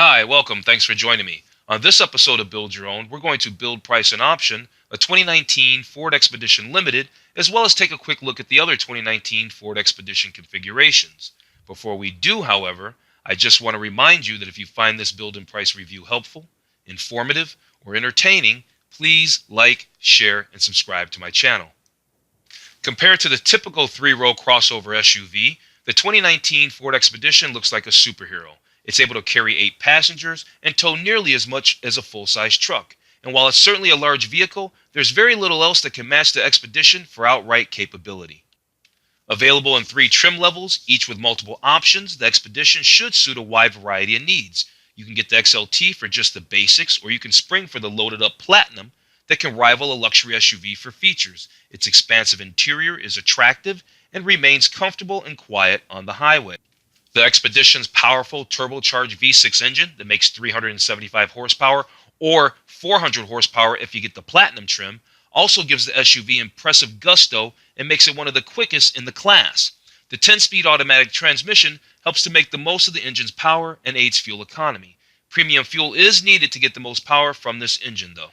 Hi, welcome. Thanks for joining me. On this episode of Build Your Own, we're going to build, price, and option a 2019 Ford Expedition Limited, as well as take a quick look at the other 2019 Ford Expedition configurations. Before we do, however, I just want to remind you that if you find this build and price review helpful, informative, or entertaining, please like, share, and subscribe to my channel. Compared to the typical three-row crossover SUV, the 2019 Ford Expedition looks like a superhero. It's able to carry 8 passengers and tow nearly as much as a full-size truck. And while it's certainly a large vehicle, there's very little else that can match the Expedition for outright capability. Available in 3 trim levels, each with multiple options, the Expedition should suit a wide variety of needs. You can get the XLT for just the basics, or you can spring for the loaded-up Platinum that can rival a luxury SUV for features. Its expansive interior is attractive and remains comfortable and quiet on the highway. The Expedition's powerful turbocharged V6 engine that makes 375 horsepower or 400 horsepower if you get the Platinum trim also gives the SUV impressive gusto and makes it one of the quickest in the class. The 10-speed automatic transmission helps to make the most of the engine's power and aids fuel economy. Premium fuel is needed to get the most power from this engine though.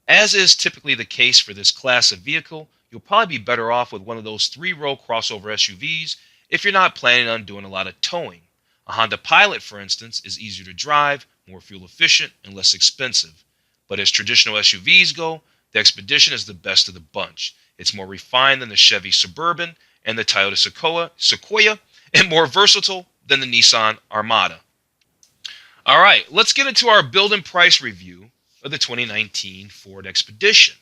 As is typically the case for this class of vehicle, you'll probably be better off with one of those 3-row crossover SUVs if you're not planning on doing a lot of towing. A Honda Pilot, for instance, is easier to drive, more fuel efficient, and less expensive. But as traditional SUVs go, the Expedition is the best of the bunch. It's more refined than the Chevy Suburban and the Toyota Sequoia, and more versatile than the Nissan Armada. All right, let's get into our build and price review of the 2019 Ford Expedition.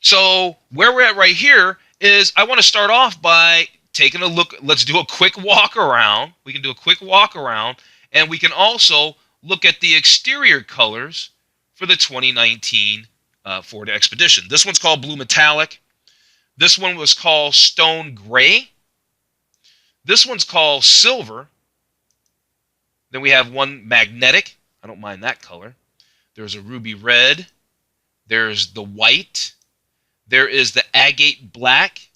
So where we're at right here is I want to start off by taking a look. Let's do a quick walk around. We can do a quick walk around, and we can also look at the exterior colors for the 2019 Ford Expedition. This one's called Blue Metallic. This one was called Stone Gray. This one's called Silver. Then we have one Magnetic. I don't mind that color. There's a Ruby Red. There's the White. There is the Agate Black.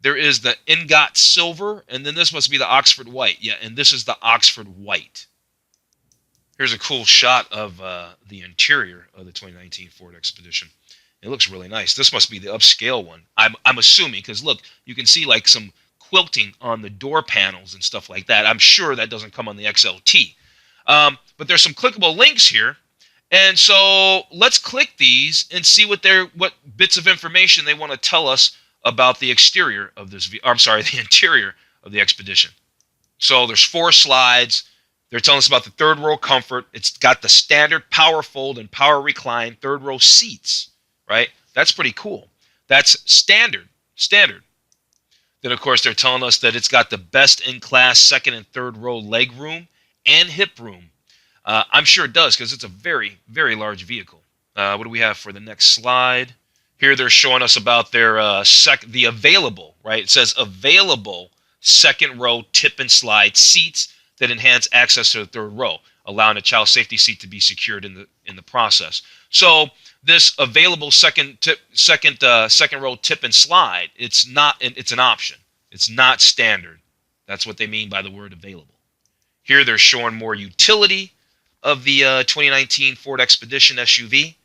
There is the Ingot Silver, and then this must be the Oxford White. Yeah, and this is the Oxford White. Here's a cool shot of the interior of the 2019 Ford Expedition. It looks really nice. This must be the upscale one. I'm assuming, because look, you can see like some quilting on the door panels and stuff like that. I'm sure that doesn't come on the XLT. But there's some clickable links here. And so let's click these and see what bits of information they want to tell us about the exterior of this, the interior of the Expedition. So there's 4 slides. They're telling us about the third row comfort. It's got the standard power fold and power recline third row seats, right? That's pretty cool. That's standard. Then of course they're telling us that it's got the best in class second and third row leg room and hip room. I'm sure it does because it's a very, very large vehicle. What do we have for the next slide? Here they're showing us about their the available, right? It says available second row tip and slide seats that enhance access to the third row, allowing a child safety seat to be secured in the process. So this available second row tip and slide, it's an option. It's not standard. That's what they mean by the word available. Here they're showing more utility of the 2019 Ford Expedition SUV.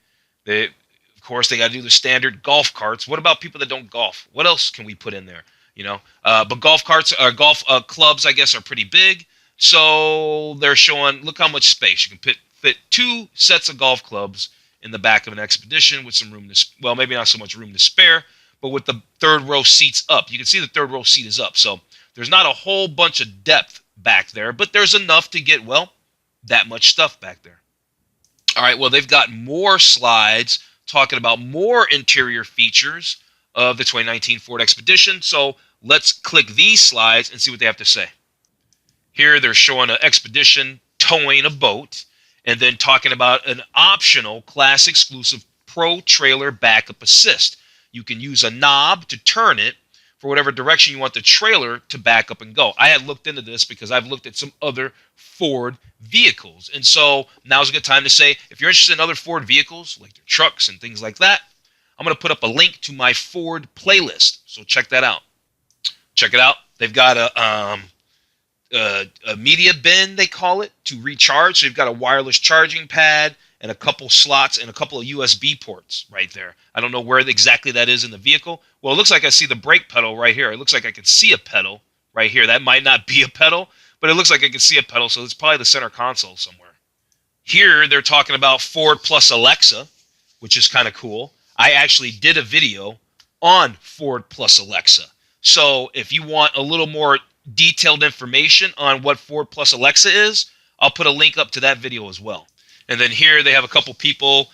Of course, they got to do the standard golf carts. What about people that don't golf? What else can we put in there? But golf carts or golf clubs, I guess, are pretty big. So they're showing, look how much space you can fit 2 sets of golf clubs in the back of an Expedition with some room to, maybe not so much room to spare, but with the third row seats up. You can see the third row seat is up. So there's not a whole bunch of depth back there, but there's enough to get, that much stuff back there. All right, they've got more slides talking about more interior features of the 2019 Ford Expedition. So let's click these slides and see what they have to say. Here they're showing an Expedition towing a boat and then talking about an optional class exclusive Pro Trailer Backup Assist. You can use a knob to turn it for whatever direction you want the trailer to back up and go. I had looked into this because I've looked at some other Ford vehicles. And so now's a good time to say, if you're interested in other Ford vehicles, like their trucks and things like that, I'm going to put up a link to my Ford playlist. So check that out. Check it out. They've got a media bin, they call it, to recharge. So you've got a wireless charging pad and a couple slots and a couple of USB ports right there. I don't know where exactly that is in the vehicle. Well, it looks like I see the brake pedal right here. It looks like I can see a pedal right here. That might not be a pedal, but it looks like I can see a pedal, so it's probably the center console somewhere. Here, they're talking about Ford plus Alexa, which is kind of cool. I actually did a video on Ford plus Alexa. So if you want a little more detailed information on what Ford plus Alexa is, I'll put a link up to that video as well. And then here they have a couple people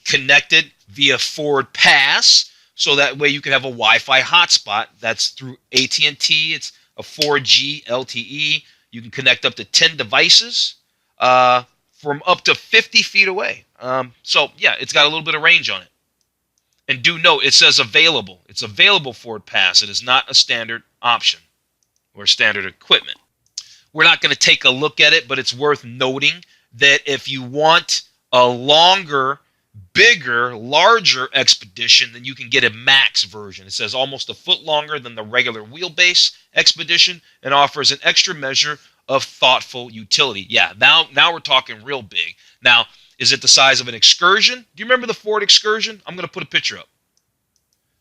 connected via Ford Pass, so that way you can have a Wi-Fi hotspot. That's through AT&T. It's a 4G LTE. You can connect up to 10 devices from up to 50 feet away. So yeah, it's got a little bit of range on it. And do note, it says available. It's available Ford Pass. It is not a standard option or standard equipment. We're not going to take a look at it, but it's worth noting that if you want a longer, bigger, larger Expedition, then you can get a max version. It says almost a foot longer than the regular wheelbase Expedition and offers an extra measure of thoughtful utility. Yeah, now we're talking real big. Now, is it the size of an Excursion? Do you remember the Ford Excursion? I'm going to put a picture up.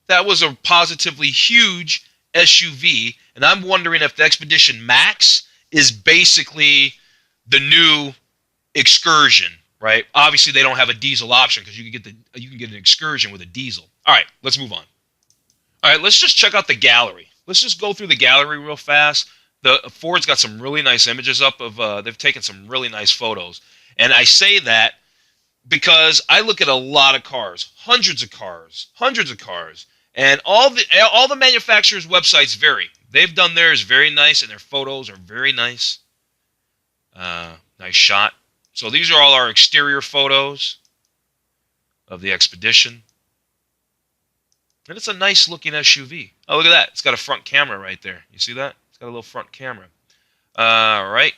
That was a positively huge SUV, and I'm wondering if the Expedition Max is basically the new Excursion, right? Obviously, they don't have a diesel option because you can get an Excursion with a diesel. All right, let's move on. All right, let's just check out the gallery. Let's just go through the gallery real fast. The Ford's got some really nice images up of. They've taken some really nice photos, and I say that because I look at a lot of cars, hundreds of cars, and all the manufacturers' websites vary. They've done theirs very nice, and their photos are very nice. Nice shot. So these are all our exterior photos of the Expedition. And it's a nice looking SUV. Oh, look at that. It's got a front camera right there. You see that? It's got a little front camera. All right.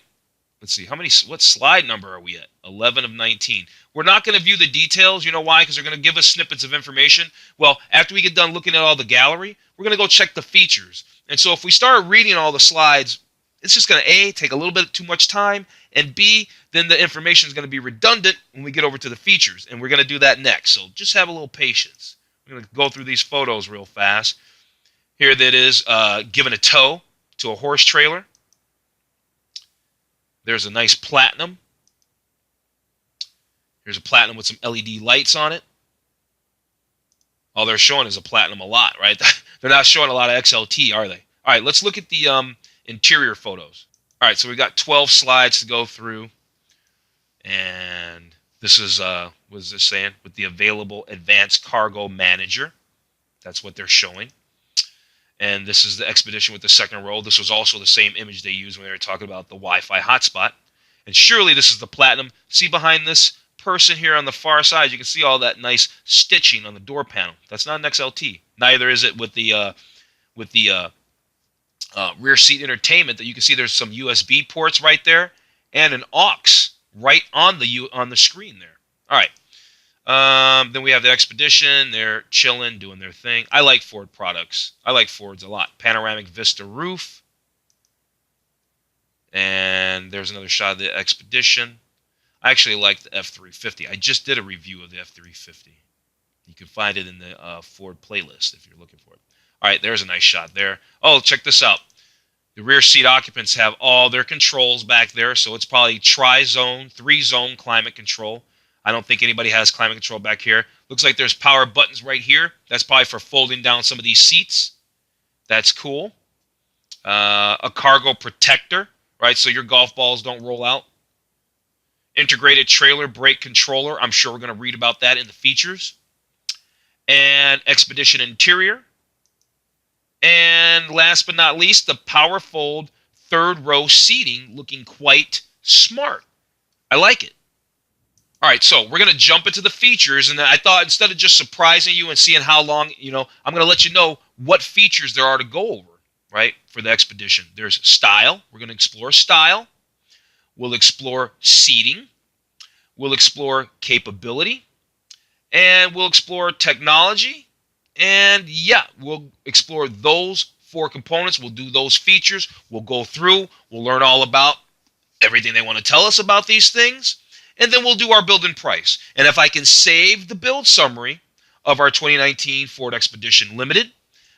Let's see. What slide number are we at? 11 of 19. We're not going to view the details. You know why? Because they're going to give us snippets of information. Well, after we get done looking at all the gallery, we're going to go check the features. And so if we start reading all the slides, it's just going to, A, take a little bit too much time, and B, then the information is going to be redundant when we get over to the features. And we're going to do that next. So just have a little patience. We're going to go through these photos real fast. Here that is given a tow to a horse trailer. There's a nice Platinum. Here's a Platinum with some LED lights on it. All they're showing is a Platinum a lot, right? They're not showing a lot of XLT, are they? All right, let's look at the interior photos. All right, so we got 12 slides to go through. And this is, what is this saying? With the available Advanced Cargo Manager. That's what they're showing. And this is the Expedition with the second row. This was also the same image they used when they were talking about the Wi-Fi hotspot. And surely this is the Platinum. See behind this person here on the far side, you can see all that nice stitching on the door panel. That's not an XLT. Neither is it with the rear seat entertainment. That you can see there's some USB ports right there and an aux right on the screen there. All right. Then we have the Expedition. They're chilling, doing their thing. I like Ford products. I like Fords a lot. Panoramic Vista roof. And there's another shot of the Expedition. I actually like the F350. I just did a review of the F350. You can find it in the Ford playlist if you're looking for it. All right, there's a nice shot there. Oh, check this out. The rear seat occupants have all their controls back there, so it's probably tri-zone, 3-zone climate control. I don't think anybody has climate control back here. Looks like there's power buttons right here. That's probably for folding down some of these seats. That's cool. A cargo protector, right, so your golf balls don't roll out. Integrated trailer brake controller. I'm sure we're going to read about that in the features. And Expedition interior. And last but not least, the power fold third row seating, looking quite smart. I like it. All right, so we're going to jump into the features, and I thought instead of just surprising you and seeing how long, I'm going to let you know what features there are to go over, right, for the Expedition. There's style. We're going to explore style. We'll explore seating. We'll explore capability. And we'll explore technology. And, yeah, we'll explore those 4 components. We'll do those features. We'll go through. We'll learn all about everything they want to tell us about these things. And then we'll do our build and price. And if I can save the build summary of our 2019 Ford Expedition Limited,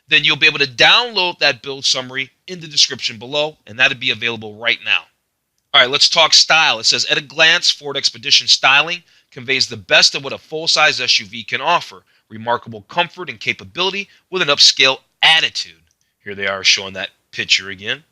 then you'll be able to download that build summary in the description below, and that'll be available right now. All right, let's talk style. It says, at a glance, Ford Expedition styling conveys the best of what a full-size SUV can offer. Remarkable comfort and capability with an upscale attitude. Here they are showing that picture again.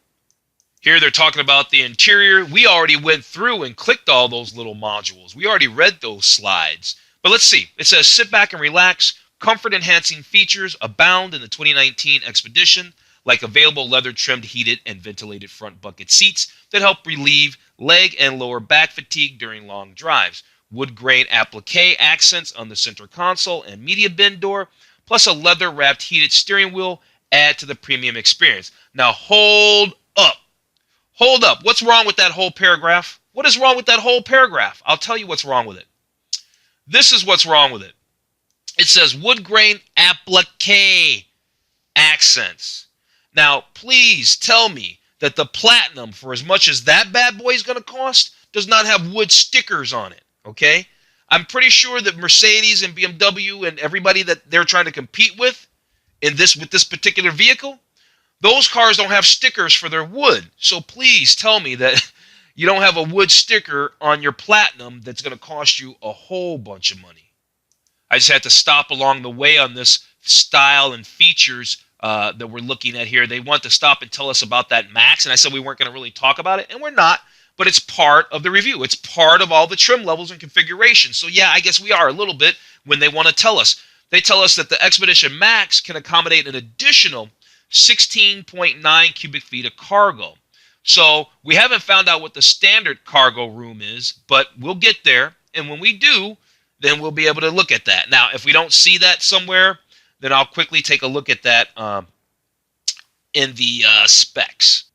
Here they're talking about the interior. We already went through and clicked all those little modules. We already read those slides. But let's see. It says, sit back and relax. Comfort-enhancing features abound in the 2019 Expedition, like available leather-trimmed heated and ventilated front bucket seats that help relieve leg and lower back fatigue during long drives. Wood grain applique accents on the center console and media bin door, plus a leather-wrapped heated steering wheel add to the premium experience. Now hold up. Hold up. What's wrong with that whole paragraph? What is wrong with that whole paragraph? I'll tell you what's wrong with it. This is what's wrong with it. It says wood grain applique accents. Now, please tell me that the Platinum, for as much as that bad boy is going to cost, does not have wood stickers on it, okay? I'm pretty sure that Mercedes and BMW and everybody that they're trying to compete with this particular vehicle, those cars don't have stickers for their wood. So please tell me that you don't have a wood sticker on your Platinum that's going to cost you a whole bunch of money. I just had to stop along the way on this style and features that we're looking at here. They want to stop and tell us about that Max, and I said we weren't going to really talk about it, and we're not, but it's part of the review. It's part of all the trim levels and configurations. So yeah, I guess we are a little bit when they want to tell us. They tell us that the Expedition Max can accommodate an additional 16.9 cubic feet of cargo. So we haven't found out what the standard cargo room is, but we'll get there, and when we do, then we'll be able to look at that. Now, if we don't see that somewhere, then I'll quickly take a look at that in the specs.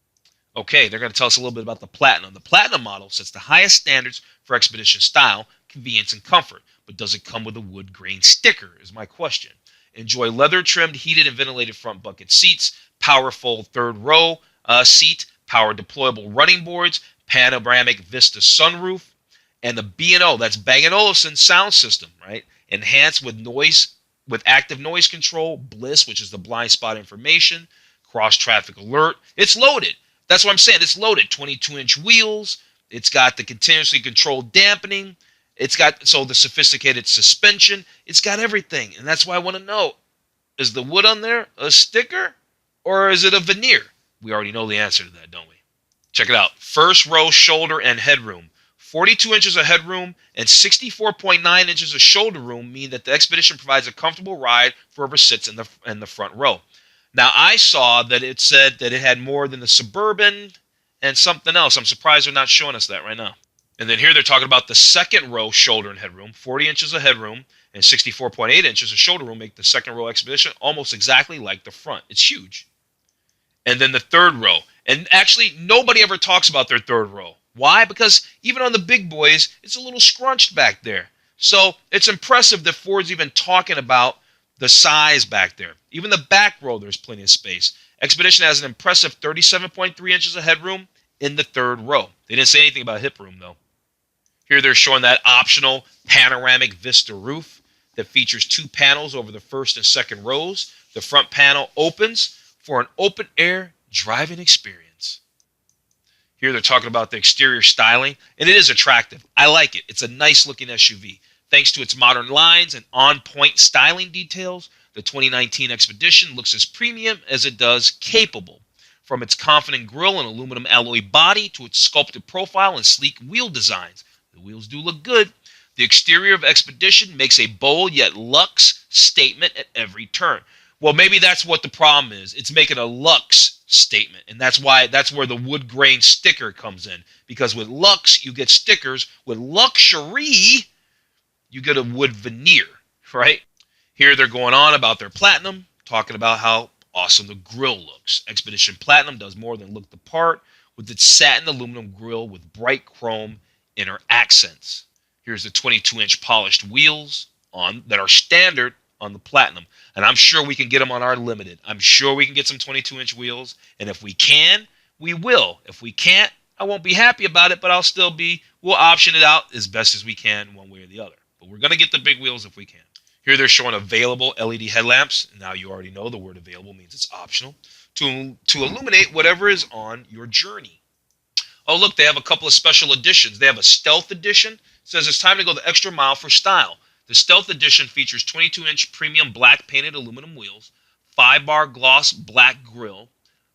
Okay, they're going to tell us a little bit about the Platinum. The Platinum model sets the highest standards for Expedition style, convenience, and comfort, but does it come with a wood grain sticker, is my question. Enjoy leather-trimmed, heated, and ventilated front bucket seats, powerful third row seat, power deployable running boards, panoramic Vista sunroof, and the B&O, that's Bang & Olufsen sound system, right? Enhanced with active noise control, Bliss, which is the blind spot information, cross traffic alert. It's loaded. That's what I'm saying. It's loaded. 22-inch wheels. It's got the continuously controlled dampening. It's got the sophisticated suspension. It's got everything. And that's why I want to know, is the wood on there a sticker or is it a veneer? We already know the answer to that, don't we? Check it out. First row shoulder and headroom. 42 inches of headroom and 64.9 inches of shoulder room mean that the Expedition provides a comfortable ride for whoever sits in the front row. Now, I saw that it said that it had more than the Suburban and something else. I'm surprised they're not showing us that right now. And then here they're talking about the second row shoulder and headroom. 40 inches of headroom and 64.8 inches of shoulder room make the second row Expedition almost exactly like the front. It's huge. And then the third row. And actually, nobody ever talks about their third row. Why? Because even on the big boys, it's a little scrunched back there. So it's impressive that Ford's even talking about the size back there. Even the back row, there's plenty of space. Expedition has an impressive 37.3 inches of headroom in the third row. They didn't say anything about hip room, though. Here they're showing that optional panoramic Vista roof that features 2 panels over the first and second rows. The front panel opens for an open-air driving experience. Here they're talking about the exterior styling, and it is attractive. I like it. It's a nice-looking SUV. Thanks to its modern lines and on-point styling details, the 2019 Expedition looks as premium as it does capable. From its confident grille and aluminum alloy body to its sculpted profile and sleek wheel designs. The wheels do look good. The exterior of Expedition makes a bold yet luxe statement at every turn. Well, maybe that's what the problem is. It's making a luxe statement, and that's where the wood grain sticker comes in. Because with luxe, you get stickers. With luxury, you get a wood veneer, right? Here they're going on about their Platinum, talking about how awesome the grille looks. Expedition Platinum does more than look the part with its satin aluminum grille with bright chrome inner accents. Here's the 22-inch polished wheels that are standard on the Platinum. And I'm sure we can get them on our Limited. I'm sure we can get some 22-inch wheels. And if we can, we will. If we can't, I won't be happy about it, but we'll option it out as best as we can one way or the other. But we're going to get the big wheels if we can. Here they're showing available LED headlamps. Now you already know the word available means it's optional to illuminate whatever is on your journey. Oh, look, they have a couple of special editions. They have a Stealth Edition. It says it's time to go the extra mile for style. The Stealth Edition features 22-inch premium black painted aluminum wheels, 5-bar gloss black grille,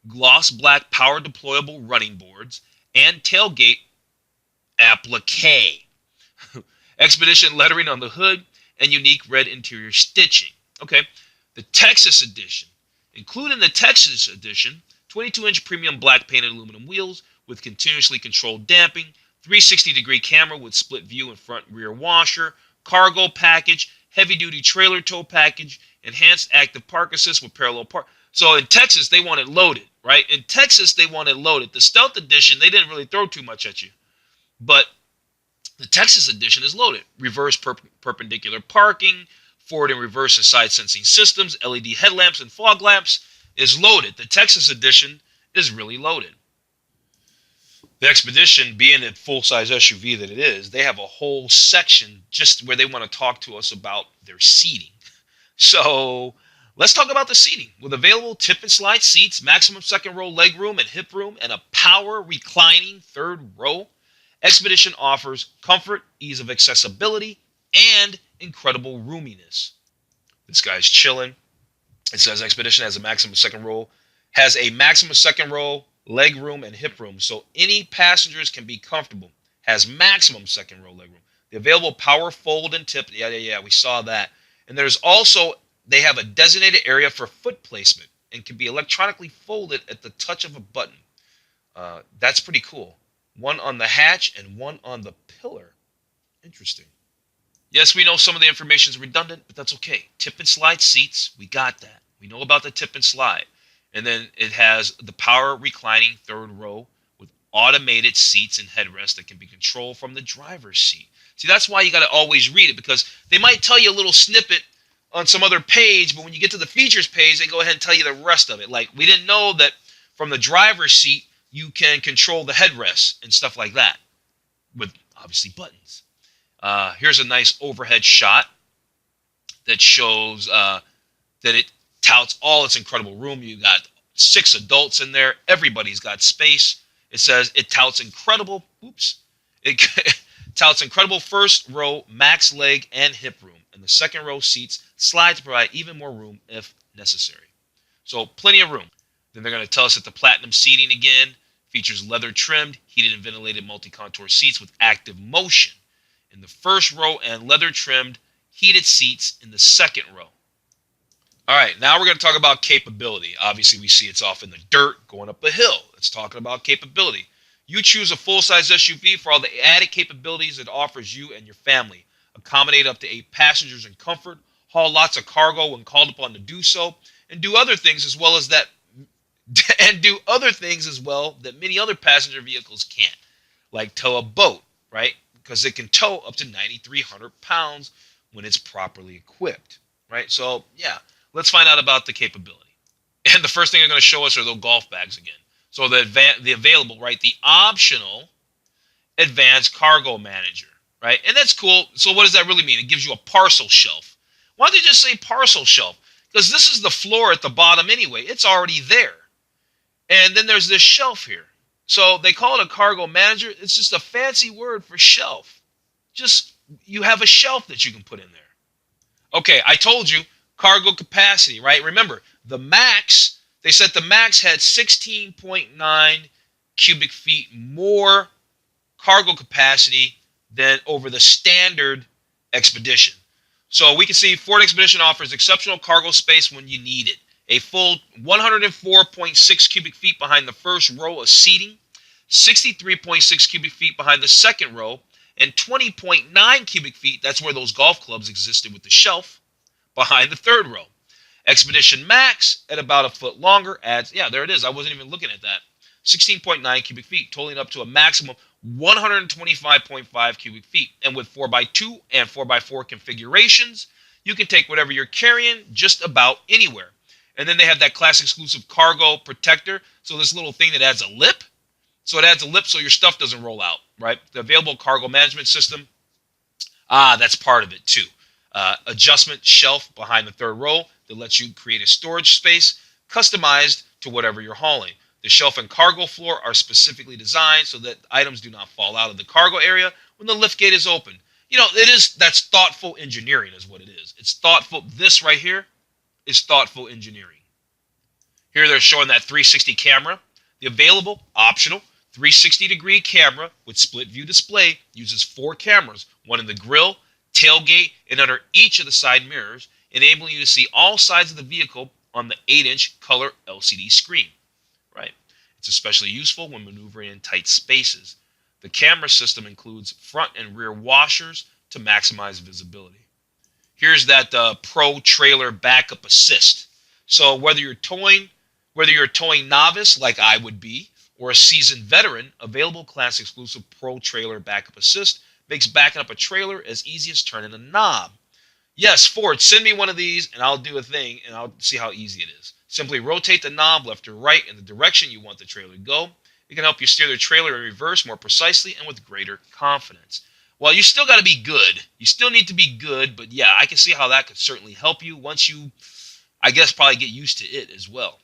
gloss black power deployable running boards, and tailgate applique. Expedition lettering on the hood and unique red interior stitching. Okay, the Texas Edition. Included in the Texas Edition, 22-inch premium black painted aluminum wheels with continuously controlled damping, 360-degree camera with split view and front rear washer, cargo package, heavy-duty trailer tow package, enhanced active park assist with parallel park. So in Texas, they want it loaded, right? In Texas, they want it loaded. The Stealth Edition, they didn't really throw too much at you. But the Texas Edition is loaded. Reverse perpendicular parking, forward and reverse and side sensing systems, LED headlamps and fog lamps is loaded. The Texas Edition is really loaded. The Expedition, being a full-size SUV that it is, they have a whole section just where they want to talk to us about their seating. So let's talk about the seating. With available tip and slide seats, maximum second row leg room and hip room, and a power reclining third row, Expedition offers comfort, ease of accessibility, and incredible roominess. This guy's chilling. It says Expedition has a maximum second row leg room and hip room, so any passengers can be comfortable. Has maximum second row leg room. The available power fold and tip. Yeah, we saw that. And there's also, they have a designated area for foot placement and can be electronically folded at the touch of a button. That's pretty cool. One on the hatch and one on the pillar. Interesting. Yes, we know some of the information is redundant, but that's okay. Tip and slide seats, we got that. We know about the tip and slide. And then it has the power reclining third row with automated seats and headrests that can be controlled from the driver's seat. See, that's why you got to always read it, because they might tell you a little snippet on some other page, but when you get to the features page, they go ahead and tell you the rest of it. Like, we didn't know that from the driver's seat, you can control the headrests and stuff like that with, obviously, buttons. Here's a nice overhead shot that shows that it touts all its incredible room. You got 6 adults in there. Everybody's got space. It says it touts incredible. It touts incredible first row max leg and hip room, and the second row seats slide to provide even more room if necessary. So plenty of room. Then they're going to tell us that the Platinum seating again features leather trimmed, heated and ventilated multi-contour seats with active motion in the first row and leather trimmed heated seats in the second row. All right, now we're going to talk about capability. Obviously, we see it's off in the dirt going up a hill. It's talking about capability. You choose a full-size SUV for all the added capabilities it offers you and your family. Accommodate up to 8 passengers in comfort, haul lots of cargo when called upon to do so, and do other things as well that many other passenger vehicles can't, like tow a boat, right? Because it can tow up to 9,300 pounds when it's properly equipped, right? So, yeah, let's find out about the capability. And the first thing they're going to show us are those golf bags again. So the available, right? The optional advanced cargo manager, right? And that's cool. So what does that really mean? It gives you a parcel shelf. Why don't they just say parcel shelf? Because this is the floor at the bottom anyway. It's already there. And then there's this shelf here. So they call it a cargo manager. It's just a fancy word for shelf. Just, you have a shelf that you can put in there. Okay, I told you, cargo capacity, right? Remember, the max, they said the max had 16.9 cubic feet more cargo capacity than over the standard Expedition. So we can see Ford Expedition offers exceptional cargo space when you need it. A full 104.6 cubic feet behind the first row of seating, 63.6 cubic feet behind the second row, and 20.9 cubic feet, that's where those golf clubs existed with the shelf, behind the third row. Expedition Max, at about a foot longer, adds, yeah, there it is. I wasn't even looking at that. 16.9 cubic feet, totaling up to a maximum 125.5 cubic feet. And with 4x2 and 4x4 configurations, You can take whatever you're carrying just about anywhere. And then they have that class exclusive cargo protector. So this little thing that adds a lip. So it adds a lip so your stuff doesn't roll out, right? The available cargo management system, that's part of it too. Adjustment shelf behind the third row that lets you create a storage space customized to whatever you're hauling. The shelf and cargo floor are specifically designed so that items do not fall out of the cargo area when the lift gate is open. That's thoughtful engineering is what it is. It's thoughtful. This right here is thoughtful engineering. Here they're showing that 360 camera. The available, optional, 360-degree camera with split view display uses 4 cameras, one in the grill, tailgate, and under each of the side mirrors, enabling you to see all sides of the vehicle on the 8-inch color LCD screen. Right. It's especially useful when maneuvering in tight spaces. The camera system includes front and rear washers to maximize visibility. Here's that Pro Trailer Backup Assist. So whether you're a towing novice like I would be, or a seasoned veteran, available class exclusive Pro Trailer Backup Assist makes backing up a trailer as easy as turning a knob. Yes, Ford, send me one of these and I'll do a thing and I'll see how easy it is. Simply rotate the knob left or right in the direction you want the trailer to go. It can help you steer the trailer in reverse more precisely and with greater confidence. Well, you still got to be good. You still need to be good, but yeah, I can see how that could certainly help you once you, I guess, probably get used to it as well.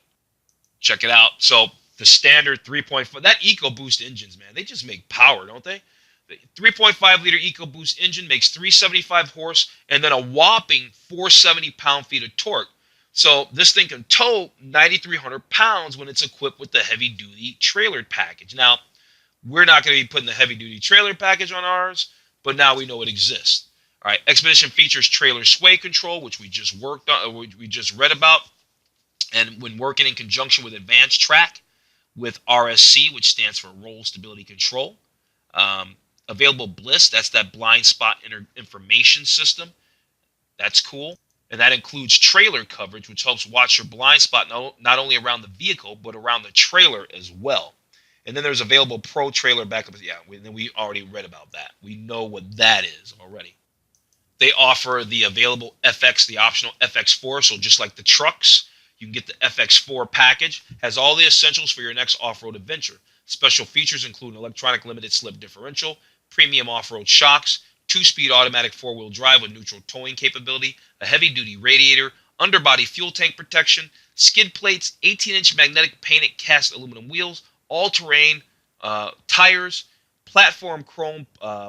Check it out. So the standard 3.5, that EcoBoost engines, man, they just make power, don't they? The 3.5 liter EcoBoost engine makes 375 horse and then a whopping 470 pound-feet of torque. So this thing can tow 9,300 pounds when it's equipped with the heavy-duty trailer package. Now, we're not going to be putting the heavy-duty trailer package on ours, but now we know it exists. All right, Expedition features trailer sway control, which we just worked on, we just read about, and when working in conjunction with Advanced Track, with RSC, which stands for Roll Stability Control. Available BLIS, that's that blind spot information system. That's cool. And that includes trailer coverage, which helps watch your blind spot not only around the vehicle, but around the trailer as well. And then there's available Pro Trailer Backup. Yeah, we already read about that. We know what that is already. They offer the available FX, the optional FX4. So just like the trucks, you can get the FX4 package. Has all the essentials for your next off-road adventure. Special features include an electronic limited slip differential, premium off-road shocks, 2-speed automatic 4-wheel drive with neutral towing capability, a heavy-duty radiator, underbody fuel tank protection, skid plates, 18-inch magnetic painted cast aluminum wheels, all-terrain tires, platform chrome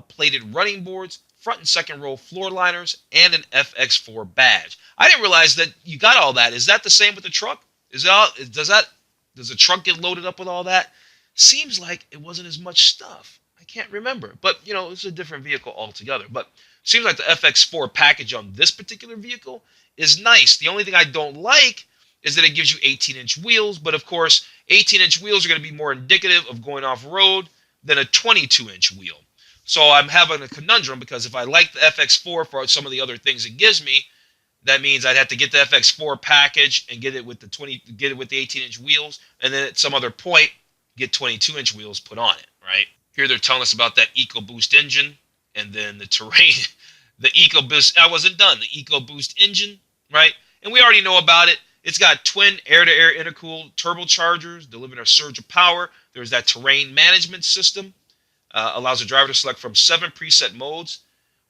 plated running boards, front and second row floor liners, and an FX4 badge. I didn't realize that you got all that. Is that the same with the truck? Does the truck get loaded up with all that? Seems like it wasn't as much stuff. I can't remember. But, it's a different vehicle altogether. But seems like the FX4 package on this particular vehicle is nice. The only thing I don't like is that it gives you 18-inch wheels. But, of course, 18-inch wheels are going to be more indicative of going off-road than a 22-inch wheel. So I'm having a conundrum because if I like the FX4 for some of the other things it gives me, that means I'd have to get the FX4 package and get it with the 18-inch wheels, and then at some other point get 22-inch wheels put on it, right? Here they're telling us about that EcoBoost engine, and then the terrain, the EcoBoost. I wasn't done. The EcoBoost engine, right? And we already know about it. It's got twin air-to-air intercooled turbochargers delivering a surge of power. There's that terrain management system. Allows the driver to select from 7 preset modes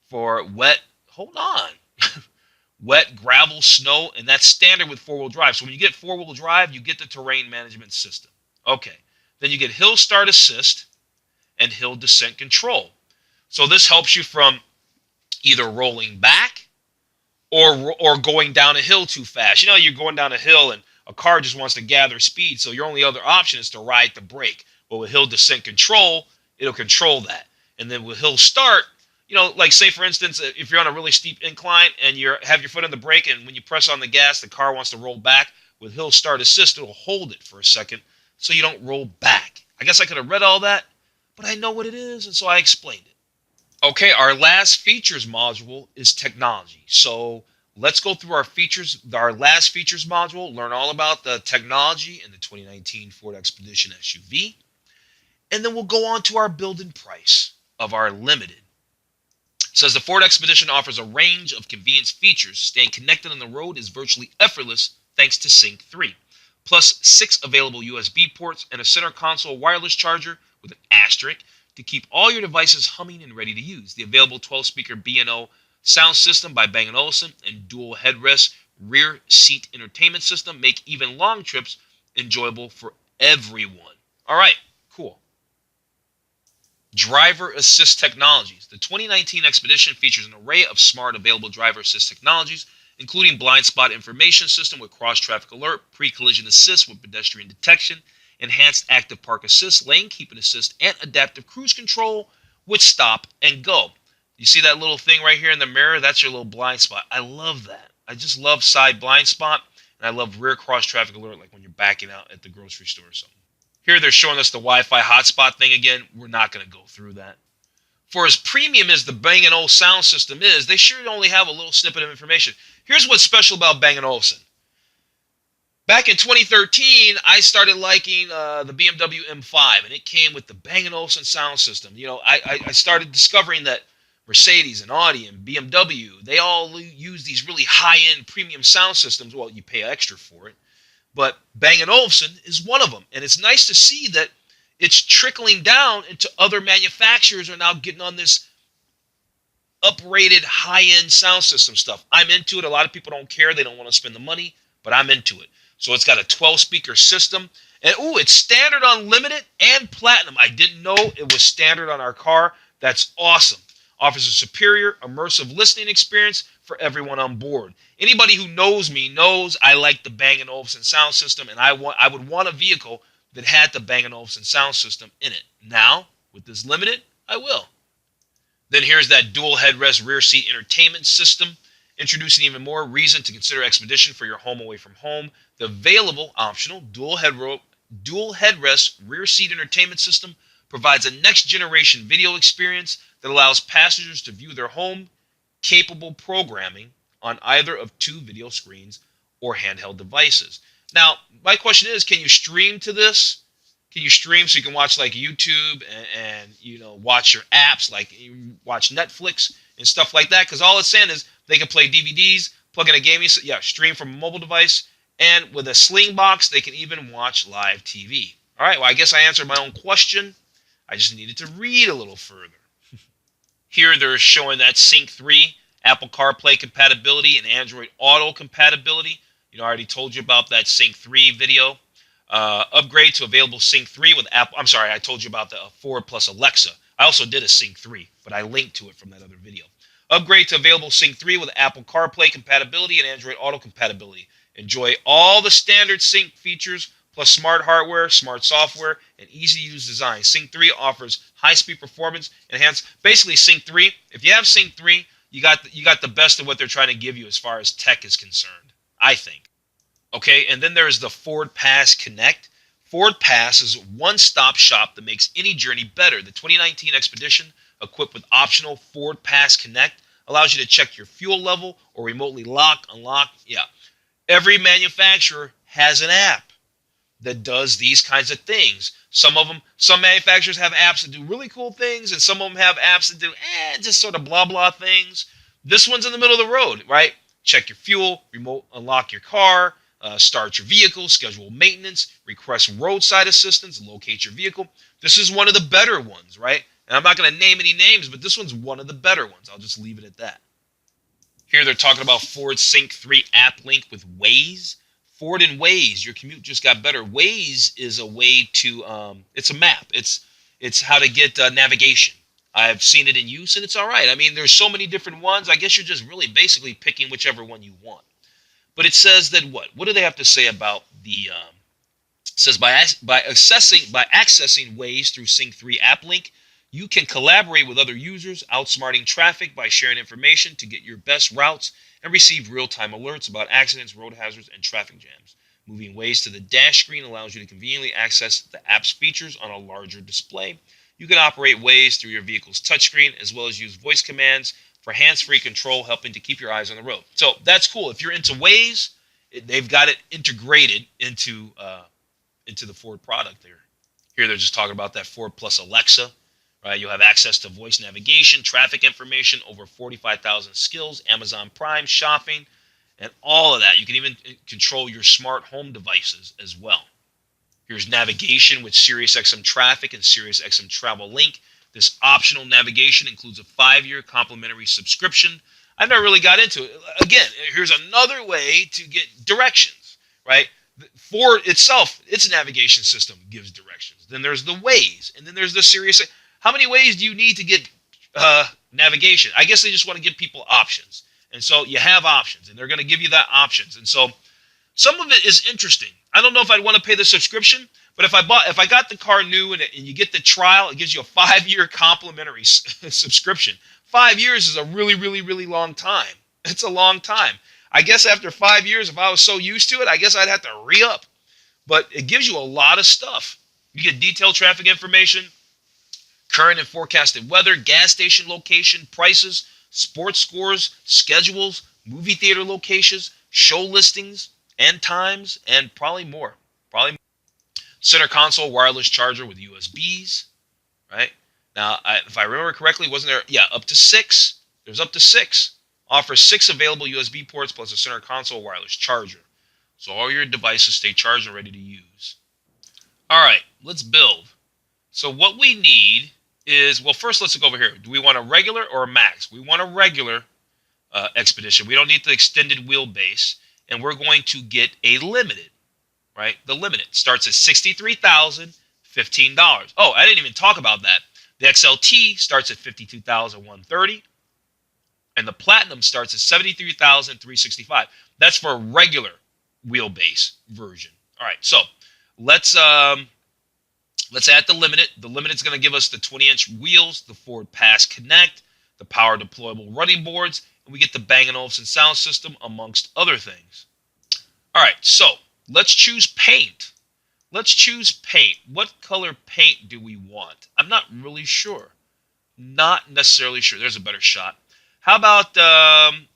for wet, wet, gravel, snow, and that's standard with 4-wheel drive. So when you get 4-wheel drive, you get the terrain management system. Okay. Then you get hill start assist and hill descent control. So this helps you from either rolling back or going down a hill too fast. You're going down a hill and a car just wants to gather speed, so your only other option is to ride the brake. But with hill descent control, it'll control that. And then with hill start, like say for instance, if you're on a really steep incline and you have your foot on the brake and when you press on the gas, the car wants to roll back, with hill start assist, it'll hold it for a second so you don't roll back. I guess I could have read all that, but I know what it is, and so I explained it. Okay, our last features module is technology. So let's go through our last features module, learn all about the technology in the 2019 Ford Expedition SUV. And then we'll go on to our build and price of our limited. says the Ford Expedition offers a range of convenience features. Staying connected on the road is virtually effortless thanks to Sync 3. Plus 6 available USB ports and a center console wireless charger with an asterisk to keep all your devices humming and ready to use. The available 12-speaker B&O sound system by Bang & Olufsen and dual-headrest rear seat entertainment system make even long trips enjoyable for everyone. All right, cool. Driver assist technologies. The 2019 Expedition features an array of smart available driver assist technologies, including blind spot information system with cross-traffic alert, pre-collision assist with pedestrian detection, enhanced active park assist, lane keeping assist, and adaptive cruise control with stop and go. You see that little thing right here in the mirror? That's your little blind spot. I love that. I just love side blind spot, and I love rear cross-traffic alert, like when you're backing out at the grocery store or something. Here they're showing us the Wi-Fi hotspot thing again. We're not going to go through that. For as premium as the Bang & Olufsen sound system is, they sure only have a little snippet of information. Here's what's special about Bang & Olufsen. Back in 2013, I started liking the BMW M5, and it came with the Bang & Olufsen sound system. You know, I started discovering that Mercedes and Audi and BMW, they all use these really high-end premium sound systems. Well, you pay extra for it. But Bang & Olufsen is one of them. And it's nice to see that it's trickling down into other manufacturers are now getting on this uprated high-end sound system stuff. I'm into it. A lot of people don't care. They don't want to spend the money, but I'm into it. So it's got a 12-speaker system. And, it's standard unlimited and platinum. I didn't know it was standard on our car. That's awesome. Offers a superior immersive listening experience for everyone on board. Anybody who knows me knows I like the Bang & Olufsen sound system, and I would want a vehicle that had the Bang & Olufsen sound system in it. Now, with this limited, I will. Then here's that dual headrest rear seat entertainment system, introducing even more reason to consider Expedition for your home away from home. The available optional dual headrest rear seat entertainment system provides a next-generation video experience that allows passengers to view their home-capable programming on either of two video screens or handheld devices. Now, my question is, can you stream to this? Can you stream so you can watch like YouTube and watch your apps, like you watch Netflix and stuff like that? Because all it's saying is they can play DVDs, plug in a gaming, stream from a mobile device, and with a sling box, they can even watch live TV. All right, well, I guess I answered my own question. I just needed to read a little further. Here they're showing that Sync 3, Apple CarPlay compatibility and Android Auto compatibility. I already told you about that Sync 3 video. Upgrade to available Sync 3 with Apple. I'm sorry, I told you about the Ford plus Alexa. I also did a Sync 3, but I linked to it from that other video. Upgrade to available Sync 3 with Apple CarPlay compatibility and Android Auto compatibility. Enjoy all the standard Sync features plus smart hardware, smart software, and easy-to-use design. Sync 3 offers high-speed performance, enhanced. Basically, Sync 3, if you have Sync 3, you got the best of what they're trying to give you as far as tech is concerned, I think. Okay, and then there's the Ford Pass Connect. Ford Pass is a one-stop shop that makes any journey better. The 2019 Expedition, equipped with optional Ford Pass Connect, allows you to check your fuel level or remotely lock, unlock. Yeah, every manufacturer has an app that does these kinds of things. Some manufacturers have apps that do really cool things, and some of them have apps that do just sort of blah blah things. This one's in the middle of the road, right? Check your fuel, remote unlock your car, start your vehicle, schedule maintenance, request roadside assistance, locate your vehicle. This is one of the better ones, right? And I'm not going to name any names, but this one's one of the better ones. I'll just leave it at that. Here they're talking about Ford Sync 3 app link with Waze. Ford and Waze, your commute just got better. Waze is a way to, it's a map. It's how to get navigation. I've seen it in use, and it's all right. I mean, there's so many different ones. I guess you're just really basically picking whichever one you want. But it says that what? What do they have to say about the, it says by accessing Waze through Sync 3 app link, you can collaborate with other users, outsmarting traffic by sharing information to get your best routes and receive real-time alerts about accidents, road hazards, and traffic jams. Moving Waze to the dash screen allows you to conveniently access the app's features on a larger display. You can operate Waze through your vehicle's touchscreen, as well as use voice commands for hands-free control, helping to keep your eyes on the road. So that's cool. If you're into Waze, they've got it integrated into the Ford product there. Here they're just talking about that Ford plus Alexa. right? You'll have access to voice navigation, traffic information, over 45,000 skills, Amazon Prime, shopping, and all of that. You can even control your smart home devices as well. Here's navigation with SiriusXM Traffic and SiriusXM Travel Link. This optional navigation includes a 5-year complimentary subscription. I never really got into it. Again, here's another way to get directions, right? Ford itself, its navigation system gives directions. Then there's the Waze, and then there's the Sirius. How many ways do you need to get navigation? I guess they just want to give people options. And so you have options, and they're going to give you that options. And so some of it is interesting. I don't know if I'd want to pay the subscription, but if I got the car new and you get the trial, it gives you a 5-year complimentary subscription. 5 years is a really, really, really long time. It's a long time. I guess after 5 years, if I was so used to it, I guess I'd have to re-up. But it gives you a lot of stuff. You get detailed traffic information, current and forecasted weather, gas station location, prices, sports scores, schedules, movie theater locations, show listings, and times, and probably more. Center console wireless charger with USBs, right? Now, if I remember correctly, wasn't there? Yeah, up to 6. There's up to 6. Offers 6 available USB ports plus a center console wireless charger. So all your devices stay charged and ready to use. All right, let's build. So what we need is, well, first let's look over here. Do we want a regular or a max? We want a regular Expedition. We don't need the extended wheelbase. And we're going to get a limited, right? The limited starts at $63,015. Oh, I didn't even talk about that. The XLT starts at $52,130, and the Platinum starts at $73,365. That's for a regular wheelbase version. All right, so let's add the limited. The limited is going to give us the 20-inch wheels, the Ford Pass Connect, the power deployable running boards, and we get the Bang & Olufsen sound system, amongst other things. All right, so let's choose paint. Let's choose paint. What color paint do we want? I'm not really sure. Not necessarily sure. There's a better shot. How about I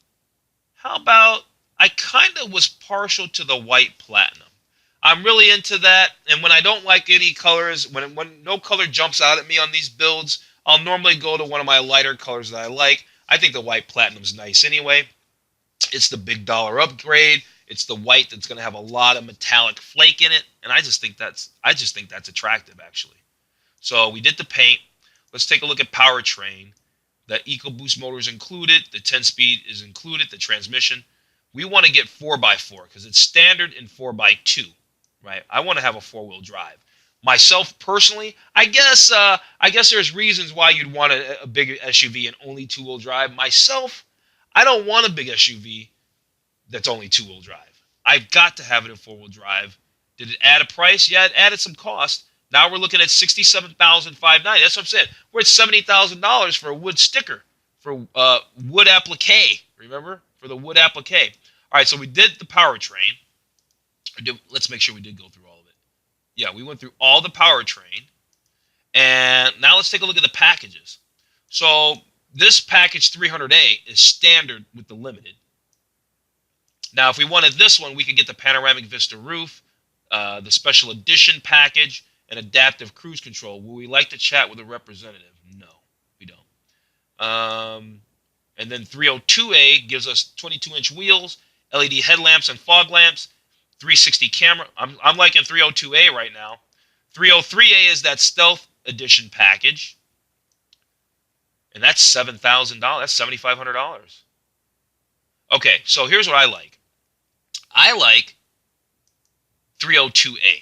kind of was partial to the white platinum. I'm really into that, and when I don't like any colors, when no color jumps out at me on these builds, I'll normally go to one of my lighter colors that I like. I think the white platinum's nice anyway. It's the big dollar upgrade. It's the white that's going to have a lot of metallic flake in it, and I just think that's attractive, actually. So we did the paint. Let's take a look at powertrain. The EcoBoost motor is included. The 10-speed is included. The transmission. We want to get 4x4 because it's standard in 4x2, right? I want to have a 4-wheel drive. Myself personally, I guess there's reasons why you'd want a big SUV and only 2-wheel drive. Myself, I don't want a big SUV that's only 2-wheel drive. I've got to have it in 4-wheel drive. Did it add a price? Yeah, it added some cost. Now we're looking at $67,590. That's what I'm saying. We're at $70,000 for a wood sticker, for wood applique. Remember? For the wood applique. All right, so we did the powertrain. Let's make sure we did go through all of it. Yeah, we went through all the powertrain. And now let's take a look at the packages. So this package 300A is standard with the limited. Now, if we wanted this one, we could get the panoramic vista roof, the special edition package, and adaptive cruise control. Would we like to chat with a representative? No, we don't. And then 302A gives us 22-inch wheels, LED headlamps and fog lamps, 360 camera. I'm liking 302A right now. 303A is that stealth edition package, and that's $7,000. That's $7,500. Okay, so here's what I like. I like 302A.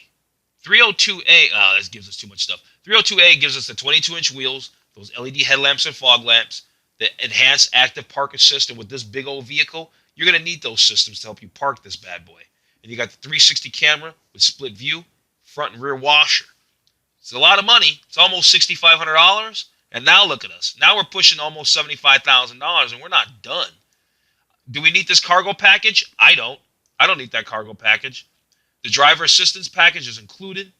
302A, this gives us too much stuff. 302A gives us the 22-inch wheels, those LED headlamps and fog lamps, the enhanced active park assist, and with this big old vehicle, you're going to need those systems to help you park this bad boy. And you got the 360 camera with split view, front and rear washer. It's a lot of money. It's almost $6,500. And now look at us. Now we're pushing almost $75,000, and we're not done. Do we need this cargo package? I don't. I don't need that cargo package. The driver assistance package is included.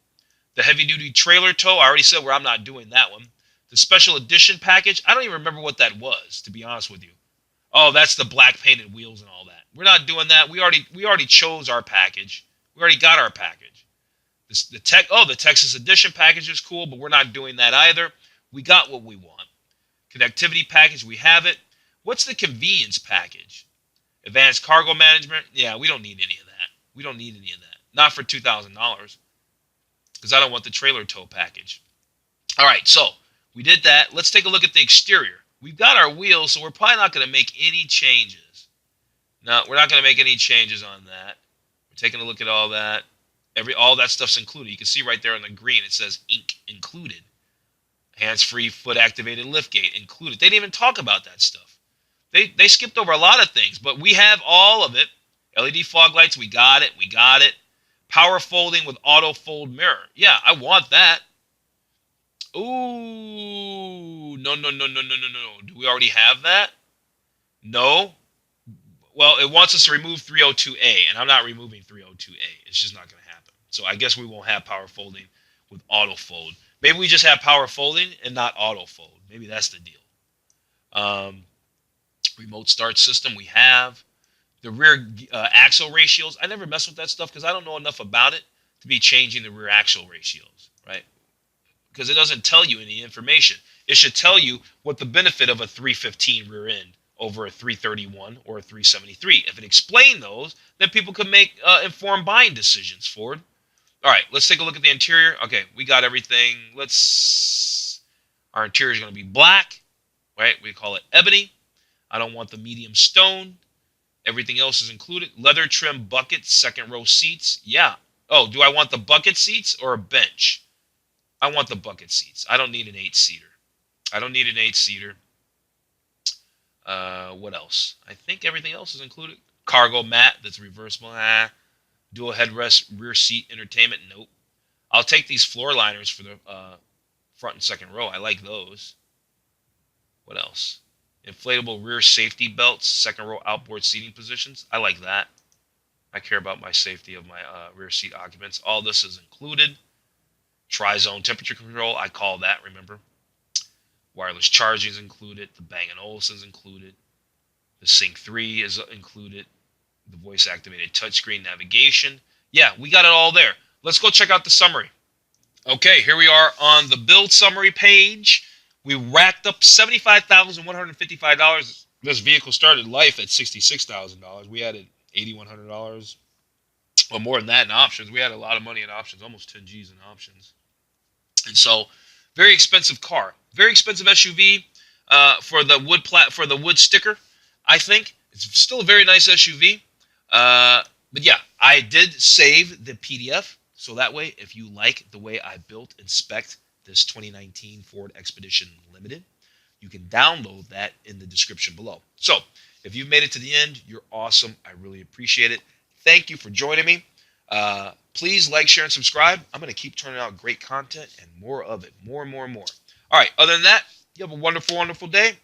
The heavy-duty trailer tow, I already said where I'm not doing that one. The special edition package, I don't even remember what that was, to be honest with you. Oh, that's the black painted wheels and all that. We're not doing that. We already chose our package. We already got our package. The Texas edition package is cool, but we're not doing that either. We got what we want. Connectivity package, we have it. What's the convenience package? Advanced cargo management? Yeah, we don't need any of that. We don't need any of that. Not for $2,000 because I don't want the trailer tow package. All right, so we did that. Let's take a look at the exterior. We've got our wheels, so we're probably not going to make any changes. No, we're not going to make any changes on that. We're taking a look at all that. All that stuff's included. You can see right there on the green, it says ink included. Hands-free, foot-activated liftgate included. They didn't even talk about that stuff. They skipped over a lot of things, but we have all of it. LED fog lights, we got it. We got it. Power folding with auto fold mirror. Yeah, I want that. Ooh, no. Do we already have that? No. Well, it wants us to remove 302A, and I'm not removing 302A. It's just not going to happen. So I guess we won't have power folding with auto fold. Maybe we just have power folding and not auto fold. Maybe that's the deal. Remote start system, we have. The rear axle ratios, I never mess with that stuff because I don't know enough about it to be changing the rear axle ratios, right? Because it doesn't tell you any information. It should tell you what the benefit of a 315 rear end over a 331 or a 373. If it explained those, then people could make informed buying decisions, Ford. All right, let's take a look at the interior. Okay, we got everything. Our interior is going to be black, right? We call it ebony. I don't want the medium stone. Everything else is included. Leather trim buckets, second row seats. Yeah. Oh, do I want the bucket seats or a bench? I want the bucket seats. I don't need an 8-seater. What else? I think everything else is included. Cargo mat that's reversible. Dual headrest, rear seat entertainment. Nope. I'll take these floor liners for the front and second row. I like those. What else? Inflatable rear safety belts, second row outboard seating positions. I like that. I care about my safety of my rear seat occupants. All this is included. Tri-zone temperature control, I call that, remember. Wireless charging is included. The Bang & Olufsen is included. The Sync 3 is included. The voice-activated touchscreen navigation. Yeah, we got it all there. Let's go check out the summary. Okay, here we are on the build summary page. We racked up $75,155. This vehicle started life at $66,000. We added $8,100. Well, more than that in options. We had a lot of money in options, almost 10 G's in options. And so, very expensive car. Very expensive SUV for the wood sticker, I think. It's still a very nice SUV. But yeah, I did save the PDF. So that way, if you like the way I built and spec'd this 2019 Ford Expedition Limited, you can download that in the description below. So if you've made it to the end, you're awesome. I really appreciate it. Thank you for joining me. Please like, share, and subscribe. I'm going to keep turning out great content and more of it. More and more and more. All right. Other than that, you have a wonderful, wonderful day.